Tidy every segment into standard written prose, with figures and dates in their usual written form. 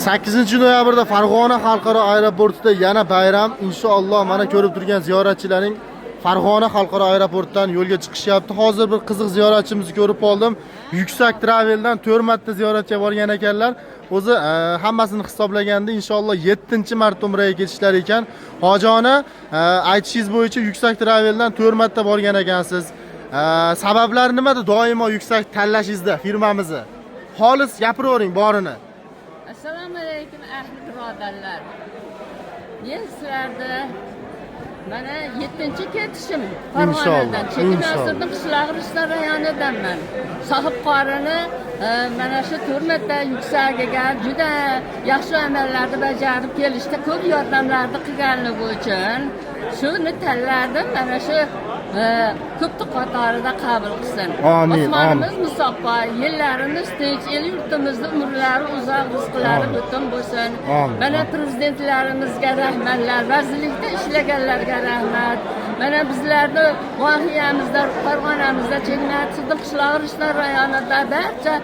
8-noyabrda Farg'ona xalqaro aeroportida yana bayram. Inshaalloh mana ko'rib turgan ziyoratchilaring Farg'ona xalqaro aeroportidan yo'lga chiqishyapti. Hozir bir qiziq ziyoratchimizni ko'rib qoldim. Yuksak Travel'dan 4 marta ziyoratga borgan ekanlar. O'zi hammasini hisoblaganda inshaalloh 7-marta umraga ketishlar ekan. Hojona aytishingiz bo'yicha Yuksak Travel'dan 4 marta borgan ekansiz. Sabablari nimada doimo yuksak tanlashingizda firmamizni? Xolis gapiravering borini. Assalomu alaykum ahli birodarlar. Men sizlarda mana 7-ketishim Farg'onadan, Chekinasirning qishlog'i Rishton rayonidanman. Sohib qorini mana shu 4 marta yuksagiga juda yaxshi amallarni bajarib kelishda ko'p yordamlarni qilganligi uchun shuni tanladim. Mana shu ko'pni qatorida qabul qilsin. Amin. Osmonimiz musaffo, yerlarimiz tinch, el yurtimizning umrlari uzoq, rizqlari butun bo'lsin. Mana prezidentlarimizga rahmatlar, vazirlikda ishlaganlarga rahmat. Mana bizlarni vohiyamizda, Farg'onamizda, Chekinasirning qishlog'i Rishton rayonida barcha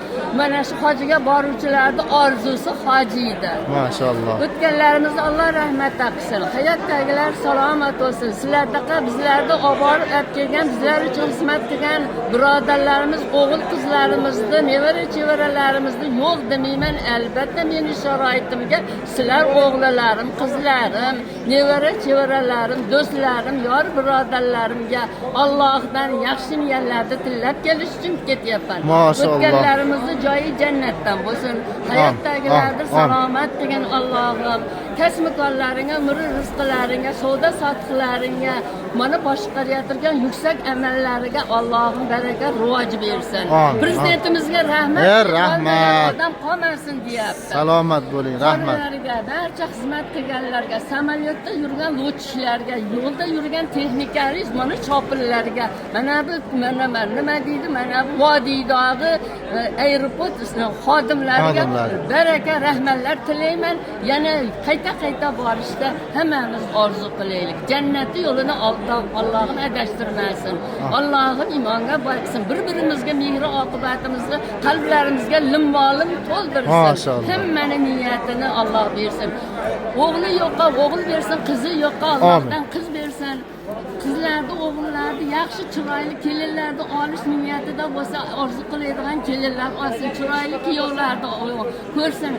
mana shu hojiga boruvchilarning orzusi hojidir. Maşallah. O'tganlarimiz Alloh rahmat qilsin. Hayotdagilar salomat bo'lsin. Sizlardaqa bizlarni oborib olib kelgan, bizlar uchun xizmat qilgan birodarlarimiz, o'g'il qizlarimizni, nevara chevaralarimizni yo'q demayman. Albatta meni sharoitimga sizlar o'g'lilarim, qizlarim, nevara chevaralarim, do'stlarim, yor birodarlarimga Allohdan yaxshi niyatlarni tilab kelish uchun ketyapman. O'tganlarimizni joyi jannatdan bo'lsin. Hayotdagilarni salomat qilgan Allohim, kasb-korlaringga, umr rizqlaringga, savdo sotiqlaringga, mana boshqarayotgan yuksak amallariga Allohim baraka rivoj bersin. Prezidentimizga rahmat. Rahmat. Odam qolmasin deyapti. Salomat bo'ling, rahmat. Barcha xizmat qilganlarga, samolyotda yurgan lotchilarga, yo'lda yurgan texnikalar, mana chopillarga, mana bu nima deydi, mana bu vodiydagi aeroport xodimlariga baraka rahmatlar tilayman. Yana qayta borishda hammamiz orzu qilaylik. Jannat yo'lini Allohim adashtirmasin. Allohim iymonga boyitsin. Bir-birimizga mehr oqibatimizni qalblarimizga limmolim to'ldirsin. Hammaning niyatini Alloh bersin. O'g'li yo'qqa o'g'il bersin, qizi yo'qqa Allohdan qiz bersin. Qizlarni, o'g'illarni yaxshi chiroyli kelinlarni olish niyatida bo'lsa, orzu qiladigan kelinlar olsin, chiroyli kuyovlarni ko'rsin.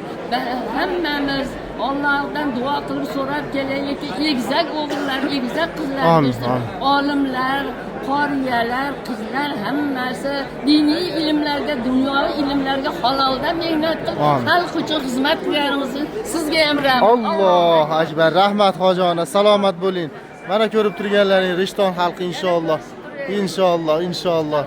Hammamiz Allohdan duo qilib so'rab kelaylikki, egizak o'g'illar, egizak qizlar bersin. Olimlar, qoriyalar, qizlar hammasi diniy ilmlarga, dunyoviy ilmlarga halolda mehnat qilib, xalq uchun xizmat qilganimiz sizga ham rahmat. Alloh akbar. Rahmat hojona, salomat bo'ling. Mana ko'rib turganlaring Rishton xalqi inshaalloh. Inshaalloh.